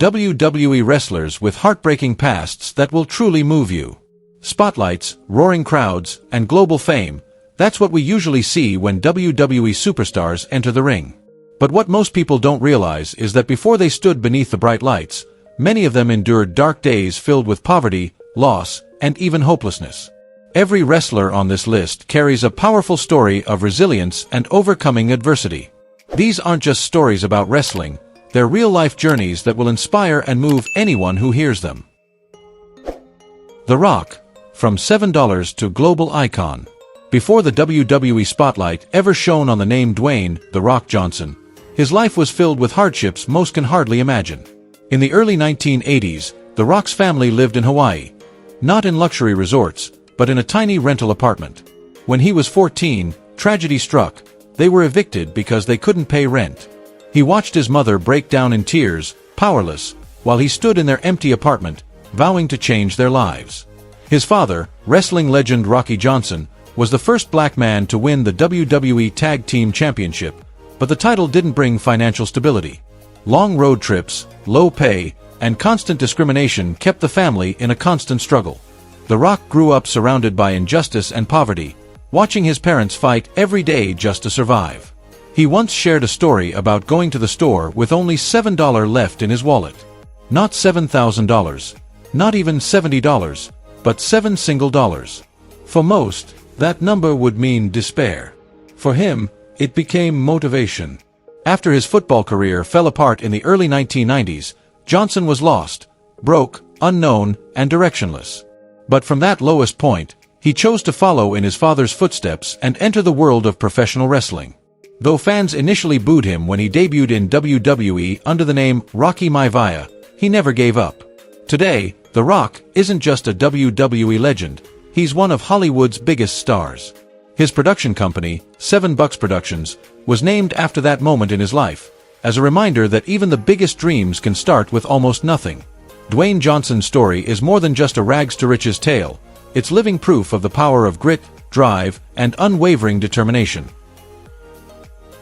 WWE wrestlers with heartbreaking pasts that will truly move you. Spotlights, roaring crowds, and global fame, that's what we usually see when WWE superstars enter the ring. But what most people don't realize is that before they stood beneath the bright lights, many of them endured dark days filled with poverty, loss, and even hopelessness. Every wrestler on this list carries a powerful story of resilience and overcoming adversity. These aren't just stories about wrestling, they're real-life journeys that will inspire and move anyone who hears them. The Rock, from $7 to global icon. Before the WWE spotlight ever shone on the name Dwayne "The Rock" Johnson, his life was filled with hardships most can hardly imagine. In the early 1980s, The Rock's family lived in Hawaii. Not in luxury resorts, but in a tiny rental apartment. When he was 14, tragedy struck. They were evicted because they couldn't pay rent. He watched his mother break down in tears, powerless, while he stood in their empty apartment, vowing to change their lives. His father, wrestling legend Rocky Johnson, was the first black man to win the WWE Tag Team Championship, but the title didn't bring financial stability. Long road trips, low pay, and constant discrimination kept the family in a constant struggle. The Rock grew up surrounded by injustice and poverty, watching his parents fight every day just to survive. He once shared a story about going to the store with only $7 left in his wallet. Not $7,000, not even $70, but $7 single dollars. For most, that number would mean despair. For him, it became motivation. After his football career fell apart in the early 1990s, Johnson was lost, broke, unknown, and directionless. But from that lowest point, he chose to follow in his father's footsteps and enter the world of professional wrestling. Though fans initially booed him when he debuted in WWE under the name Rocky Maivia, he never gave up. Today, The Rock isn't just a WWE legend, he's one of Hollywood's biggest stars. His production company, $7 Productions, was named after that moment in his life, as a reminder that even the biggest dreams can start with almost nothing. Dwayne Johnson's story is more than just a rags-to-riches tale, it's living proof of the power of grit, drive, and unwavering determination.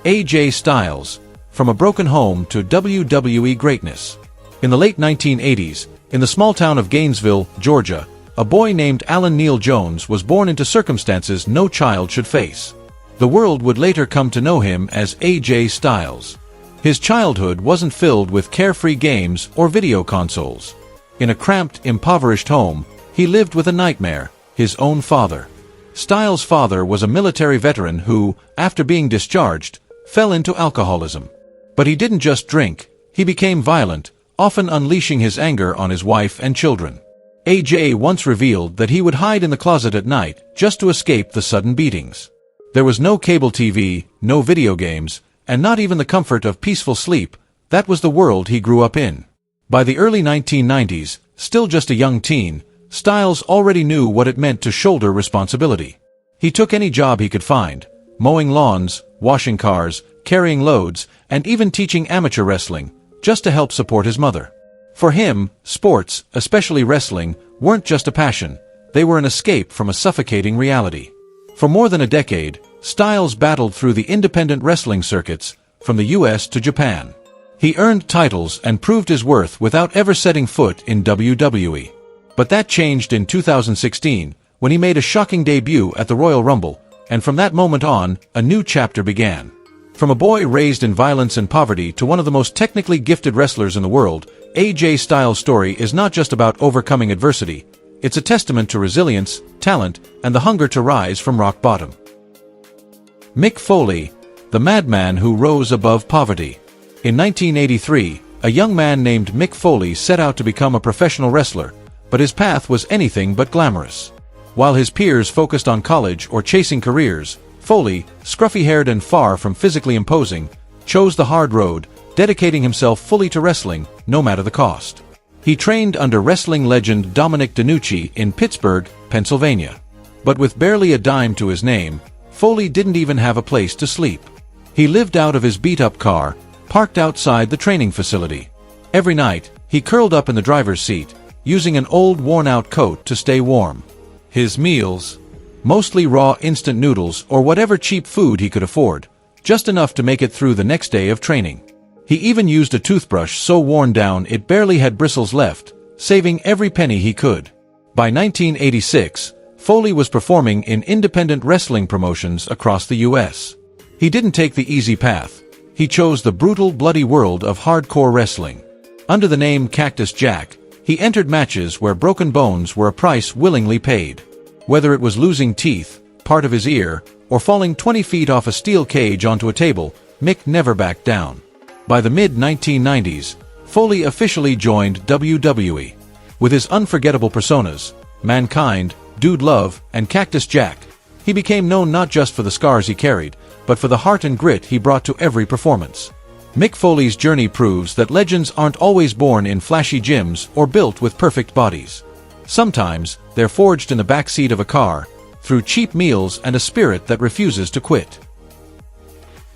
AJ Styles, from a broken home to WWE greatness. In the late 1980s, in the small town of Gainesville, Georgia, a boy named Alan Neil Jones was born into circumstances no child should face. The world would later come to know him as AJ Styles. His childhood wasn't filled with carefree games or video consoles. In a cramped, impoverished home, he lived with a nightmare, his own father. Styles' father was a military veteran who, after being discharged, fell into alcoholism. But he didn't just drink, he became violent, often unleashing his anger on his wife and children. AJ once revealed that he would hide in the closet at night just to escape the sudden beatings. There was no cable TV, no video games, and not even the comfort of peaceful sleep. That was the world he grew up in. By the early 1990s, still just a young teen, Styles already knew what it meant to shoulder responsibility. He took any job he could find, mowing lawns, washing cars, carrying loads, and even teaching amateur wrestling, just to help support his mother. For him, sports, especially wrestling, weren't just a passion, they were an escape from a suffocating reality. For more than a decade, Styles battled through the independent wrestling circuits, from the US to Japan. He earned titles and proved his worth without ever setting foot in WWE. But that changed in 2016, when he made a shocking debut at the Royal Rumble, and from that moment on, a new chapter began. From a boy raised in violence and poverty to one of the most technically gifted wrestlers in the world, AJ Styles' story is not just about overcoming adversity, it's a testament to resilience, talent, and the hunger to rise from rock bottom. Mick Foley, the madman who rose above poverty. In 1983, a young man named Mick Foley set out to become a professional wrestler, but his path was anything but glamorous. While his peers focused on college or chasing careers, Foley, scruffy-haired and far from physically imposing, chose the hard road, dedicating himself fully to wrestling, no matter the cost. He trained under wrestling legend Dominic DeNucci in Pittsburgh, Pennsylvania. But with barely a dime to his name, Foley didn't even have a place to sleep. He lived out of his beat-up car, parked outside the training facility. Every night, he curled up in the driver's seat, using an old worn-out coat to stay warm. His meals? Mostly raw instant noodles or whatever cheap food he could afford, just enough to make it through the next day of training. He even used a toothbrush so worn down it barely had bristles left, saving every penny he could. By 1986, Foley was performing in independent wrestling promotions across the U.S. He didn't take the easy path. He chose the brutal, bloody world of hardcore wrestling. Under the name Cactus Jack, he entered matches where broken bones were a price willingly paid. Whether it was losing teeth, part of his ear, or falling 20 feet off a steel cage onto a table, Mick never backed down. By the mid-1990s, Foley officially joined WWE. With his unforgettable personas, Mankind, Dude Love, and Cactus Jack, he became known not just for the scars he carried, but for the heart and grit he brought to every performance. Mick Foley's journey proves that legends aren't always born in flashy gyms or built with perfect bodies. Sometimes, they're forged in the backseat of a car, through cheap meals and a spirit that refuses to quit.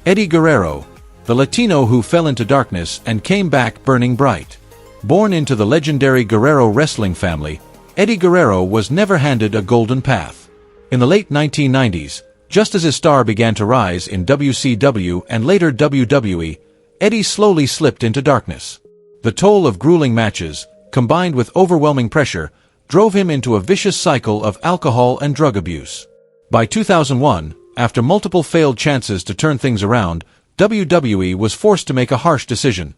Eddie Guerrero, the Latino who fell into darkness and came back burning bright. Born into the legendary Guerrero wrestling family, Eddie Guerrero was never handed a golden path. In the late 1990s, just as his star began to rise in WCW and later WWE, Eddie slowly slipped into darkness. The toll of grueling matches, combined with overwhelming pressure, drove him into a vicious cycle of alcohol and drug abuse. By 2001, after multiple failed chances to turn things around, WWE was forced to make a harsh decision.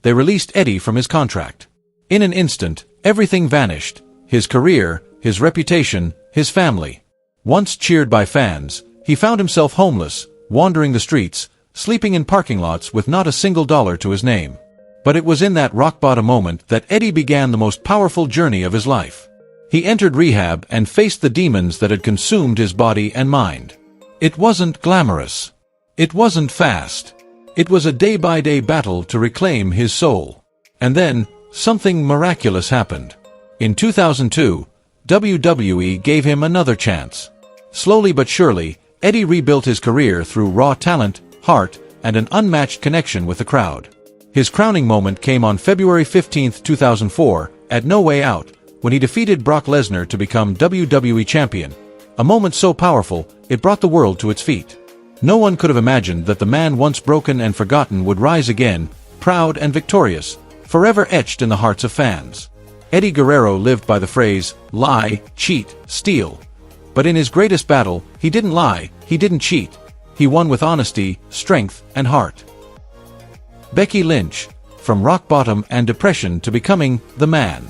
They released Eddie from his contract. In an instant, everything vanished: his career, his reputation, his family. Once cheered by fans, he found himself homeless, wandering the streets, sleeping in parking lots with not a single dollar to his name. But it was in that rock-bottom moment that Eddie began the most powerful journey of his life. He entered rehab and faced the demons that had consumed his body and mind. It wasn't glamorous. It wasn't fast. It was a day-by-day battle to reclaim his soul. And then, something miraculous happened. In 2002, WWE gave him another chance. Slowly but surely, Eddie rebuilt his career through raw talent, heart, and an unmatched connection with the crowd. His crowning moment came on February 15, 2004, at No Way Out, when he defeated Brock Lesnar to become WWE Champion. A moment so powerful, it brought the world to its feet. No one could have imagined that the man once broken and forgotten would rise again, proud and victorious, forever etched in the hearts of fans. Eddie Guerrero lived by the phrase, lie, cheat, steal. But in his greatest battle, he didn't lie, he didn't cheat. He won with honesty, strength, and heart. Becky Lynch, from rock bottom and depression to becoming the man.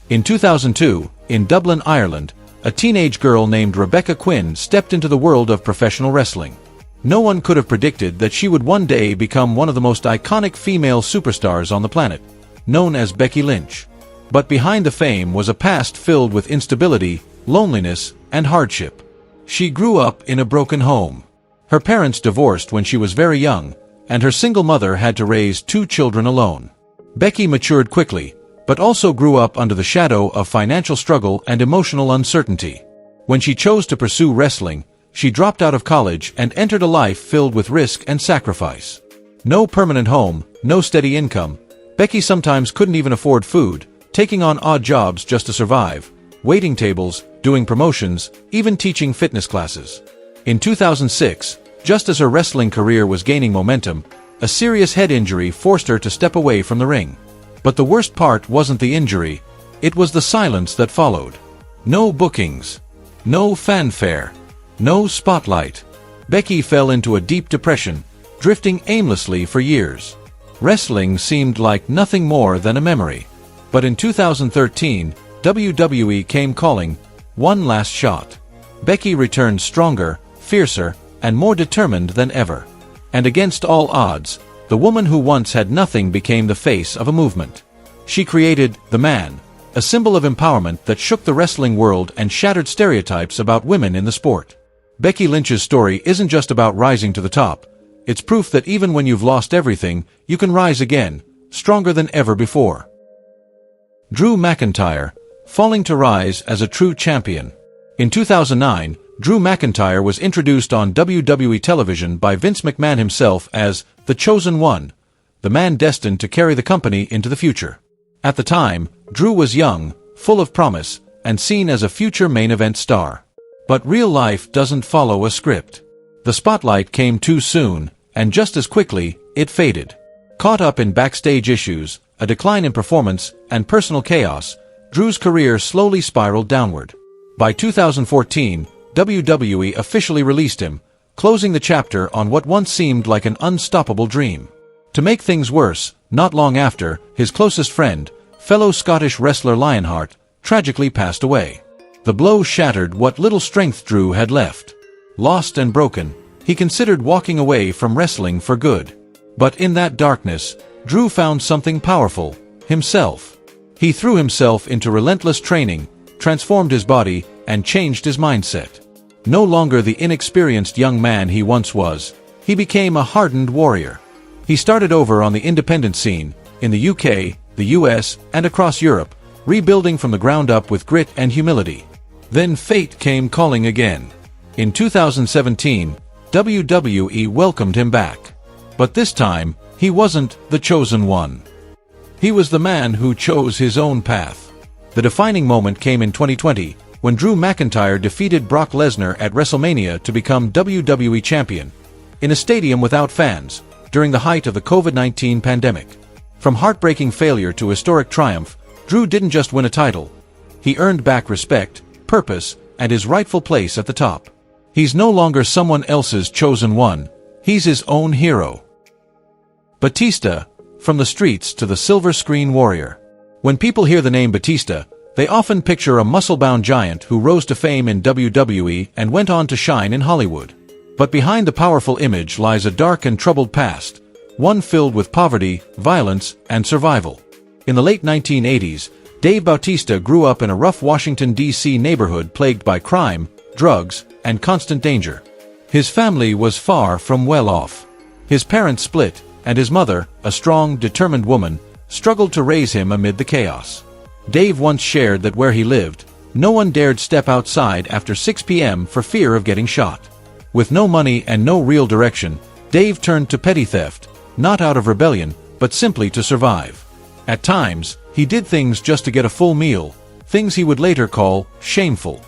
In 2002, in Dublin, Ireland, a teenage girl named Rebecca Quinn stepped into the world of professional wrestling. No one could have predicted that she would one day become one of the most iconic female superstars on the planet, known as Becky Lynch. But behind the fame was a past filled with instability, loneliness, and hardship. She grew up in a broken home. Her parents divorced when she was very young, and her single mother had to raise 2 children alone. Becky matured quickly, but also grew up under the shadow of financial struggle and emotional uncertainty. When she chose to pursue wrestling, she dropped out of college and entered a life filled with risk and sacrifice. No permanent home, no steady income. Becky sometimes couldn't even afford food, taking on odd jobs just to survive, waiting tables, doing promotions, even teaching fitness classes. In 2006, just as her wrestling career was gaining momentum, a serious head injury forced her to step away from the ring. But the worst part wasn't the injury, it was the silence that followed. No bookings. No fanfare. No spotlight. Becky fell into a deep depression, drifting aimlessly for years. Wrestling seemed like nothing more than a memory. But in 2013, WWE came calling, one last shot. Becky returned stronger, fiercer, and more determined than ever. And against all odds, the woman who once had nothing became the face of a movement. She created the Man, a symbol of empowerment that shook the wrestling world and shattered stereotypes about women in the sport. Becky Lynch's story isn't just about rising to the top. It's proof that even when you've lost everything, you can rise again, stronger than ever before. Drew McIntyre, falling to rise as a true champion. In 2009, Drew McIntyre was introduced on WWE television by Vince McMahon himself as the Chosen One, the man destined to carry the company into the future. At the time, Drew was young, full of promise, and seen as a future main event star. But real life doesn't follow a script. The spotlight came too soon, and just as quickly, it faded. Caught up in backstage issues, a decline in performance, and personal chaos, Drew's career slowly spiraled downward. By 2014, WWE officially released him, closing the chapter on what once seemed like an unstoppable dream. To make things worse, not long after, his closest friend, fellow Scottish wrestler Lionheart, tragically passed away. The blow shattered what little strength Drew had left. Lost and broken, he considered walking away from wrestling for good. But in that darkness, Drew found something powerful: himself. He threw himself into relentless training, transformed his body, and changed his mindset. No longer the inexperienced young man he once was, he became a hardened warrior. He started over on the independent scene, in the UK, the US, and across Europe, rebuilding from the ground up with grit and humility. Then fate came calling again. In 2017, WWE welcomed him back. But this time, he wasn't the chosen one. He was the man who chose his own path. The defining moment came in 2020, when Drew McIntyre defeated Brock Lesnar at WrestleMania to become WWE Champion, in a stadium without fans, during the height of the COVID-19 pandemic. From heartbreaking failure to historic triumph, Drew didn't just win a title. He earned back respect, purpose, and his rightful place at the top. He's no longer someone else's chosen one, he's his own hero. Batista, from the streets to the silver screen warrior. When people hear the name Batista, they often picture a muscle-bound giant who rose to fame in WWE and went on to shine in Hollywood. But behind the powerful image lies a dark and troubled past, one filled with poverty, violence, and survival. In the late 1980s, Dave Bautista grew up in a rough Washington, D.C. neighborhood plagued by crime, drugs, and constant danger. His family was far from well off. His parents split, and his mother, a strong, determined woman, struggled to raise him amid the chaos. Dave once shared that where he lived, no one dared step outside after 6 p.m. for fear of getting shot. With no money and no real direction, Dave turned to petty theft, not out of rebellion, but simply to survive. At times, he did things just to get a full meal, things he would later call shameful.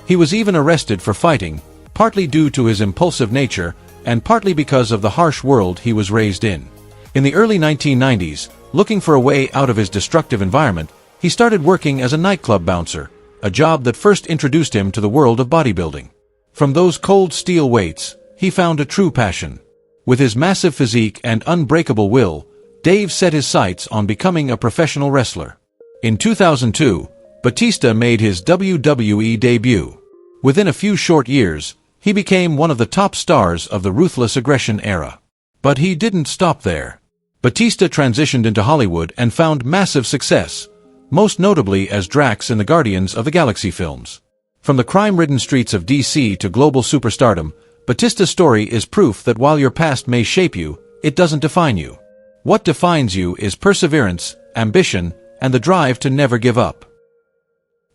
He was even arrested for fighting, partly due to his impulsive nature, and partly because of the harsh world he was raised in. In the early 1990s, looking for a way out of his destructive environment, he started working as a nightclub bouncer, a job that first introduced him to the world of bodybuilding. From those cold steel weights, he found a true passion. With his massive physique and unbreakable will, Dave set his sights on becoming a professional wrestler. In 2002, Batista made his WWE debut. Within a few short years, he became one of the top stars of the ruthless aggression era. But he didn't stop there. Batista transitioned into Hollywood and found massive success, most notably as Drax in the Guardians of the Galaxy films. From the crime-ridden streets of DC to global superstardom, Batista's story is proof that while your past may shape you, it doesn't define you. What defines you is perseverance, ambition, and the drive to never give up.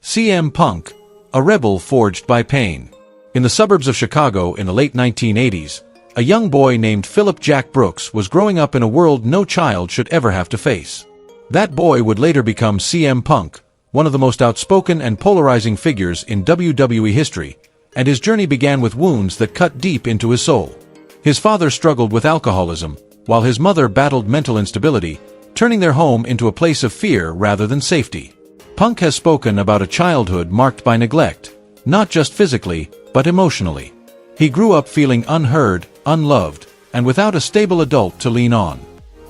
CM Punk, a rebel forged by pain. In the suburbs of Chicago in the late 1980s, a young boy named Philip Jack Brooks was growing up in a world no child should ever have to face. That boy would later become CM Punk, one of the most outspoken and polarizing figures in WWE history, and his journey began with wounds that cut deep into his soul. His father struggled with alcoholism, while his mother battled mental instability, turning their home into a place of fear rather than safety. Punk has spoken about a childhood marked by neglect, not just physically, but emotionally. He grew up feeling unheard, unloved, and without a stable adult to lean on.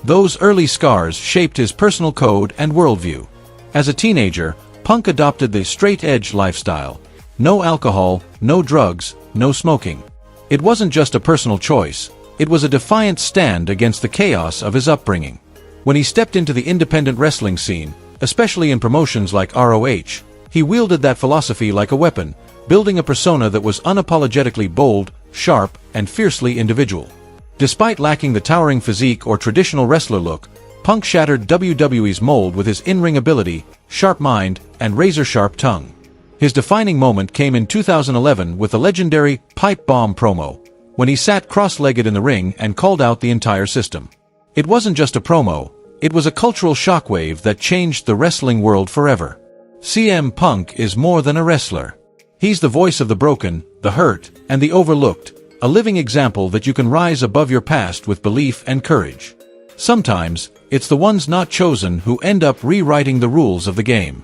Those early scars shaped his personal code and worldview. As a teenager, Punk adopted the straight-edge lifestyle. No alcohol, no drugs, no smoking. It wasn't just a personal choice, it was a defiant stand against the chaos of his upbringing. When he stepped into the independent wrestling scene, especially in promotions like ROH, he wielded that philosophy like a weapon, building a persona that was unapologetically bold, sharp, and fiercely individual. Despite lacking the towering physique or traditional wrestler look, Punk shattered WWE's mold with his in-ring ability, sharp mind, and razor-sharp tongue. His defining moment came in 2011 with the legendary Pipe Bomb promo, when he sat cross-legged in the ring and called out the entire system. It wasn't just a promo, it was a cultural shockwave that changed the wrestling world forever. CM Punk is more than a wrestler. He's the voice of the broken, the hurt, and the overlooked, a living example that you can rise above your past with belief and courage. Sometimes, it's the ones not chosen who end up rewriting the rules of the game.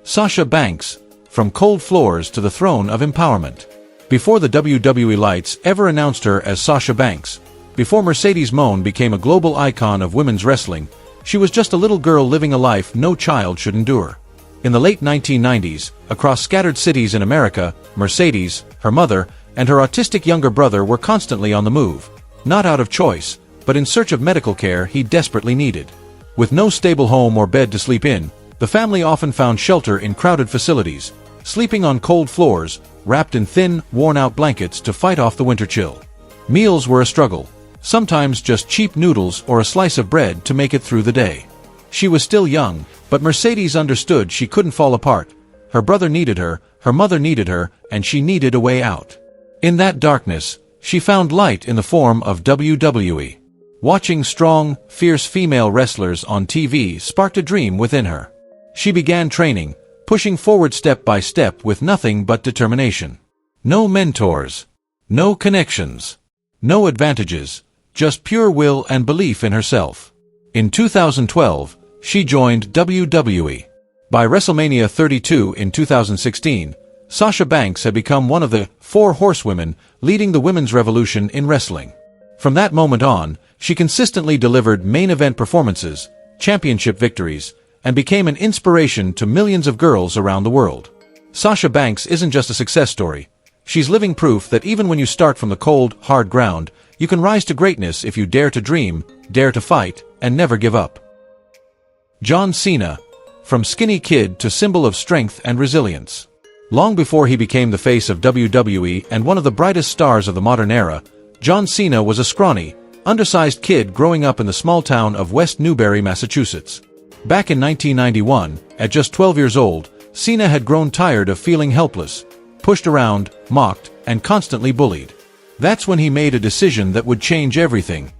Sasha Banks, from cold floors to the throne of empowerment. Before the WWE lights ever announced her as Sasha Banks, before Mercedes Moné became a global icon of women's wrestling, she was just a little girl living a life no child should endure. In the late 1990s, across scattered cities in America, Mercedes, her mother, and her autistic younger brother were constantly on the move, not out of choice, but in search of medical care he desperately needed. With no stable home or bed to sleep in, the family often found shelter in crowded facilities, sleeping on cold floors, wrapped in thin, worn-out blankets to fight off the winter chill. Meals were a struggle, sometimes just cheap noodles or a slice of bread to make it through the day. She was still young, but Mercedes understood she couldn't fall apart. Her brother needed her mother needed her, and she needed a way out. In that darkness, she found light in the form of WWE. Watching strong, fierce female wrestlers on TV sparked a dream within her. She began training, pushing forward step by step with nothing but determination. No mentors. No connections. No advantages. Just pure will and belief in herself. In 2012, she joined WWE. By WrestleMania 32 in 2016, Sasha Banks had become one of the 4 horsewomen leading the women's revolution in wrestling. From that moment on, she consistently delivered main event performances, championship victories, and became an inspiration to millions of girls around the world. Sasha Banks isn't just a success story. She's living proof that even when you start from the cold, hard ground, you can rise to greatness if you dare to dream, dare to fight, and never give up. John Cena, from skinny kid to symbol of strength and resilience. Long before he became the face of WWE and one of the brightest stars of the modern era, John Cena was a scrawny, undersized kid growing up in the small town of West Newbury, Massachusetts. Back in 1991, at just 12 years old, Cena had grown tired of feeling helpless, pushed around, mocked, and constantly bullied. That's when he made a decision that would change everything.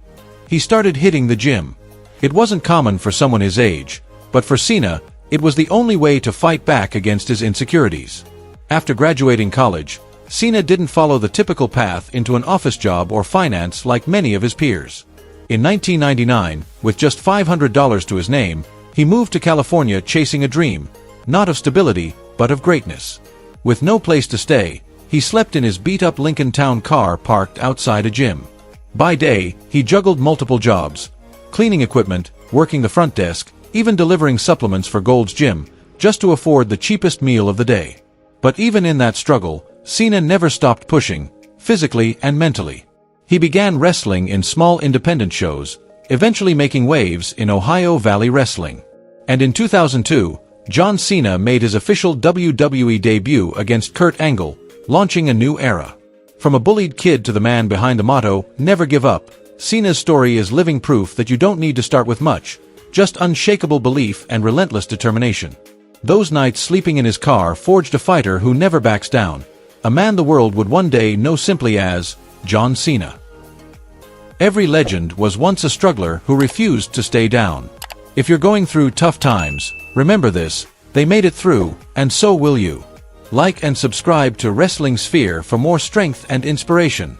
He started hitting the gym. It wasn't common for someone his age, but for Cena, it was the only way to fight back against his insecurities. After graduating college, Cena didn't follow the typical path into an office job or finance like many of his peers. In 1999, with just $500 to his name, he moved to California chasing a dream, not of stability, but of greatness. With no place to stay, he slept in his beat-up Lincoln Town car parked outside a gym. By day, he juggled multiple jobs, cleaning equipment, working the front desk, even delivering supplements for Gold's Gym, just to afford the cheapest meal of the day. But even in that struggle, Cena never stopped pushing, physically and mentally. He began wrestling in small independent shows, eventually making waves in Ohio Valley Wrestling. And in 2002, John Cena made his official WWE debut against Kurt Angle, launching a new era. From a bullied kid to the man behind the motto, "Never give up," Cena's story is living proof that you don't need to start with much, just unshakable belief and relentless determination. Those nights sleeping in his car forged a fighter who never backs down, a man the world would one day know simply as John Cena. Every legend was once a struggler who refused to stay down. If you're going through tough times, remember this: they made it through, and so will you. Like and subscribe to Wrestling Sphere for more strength and inspiration.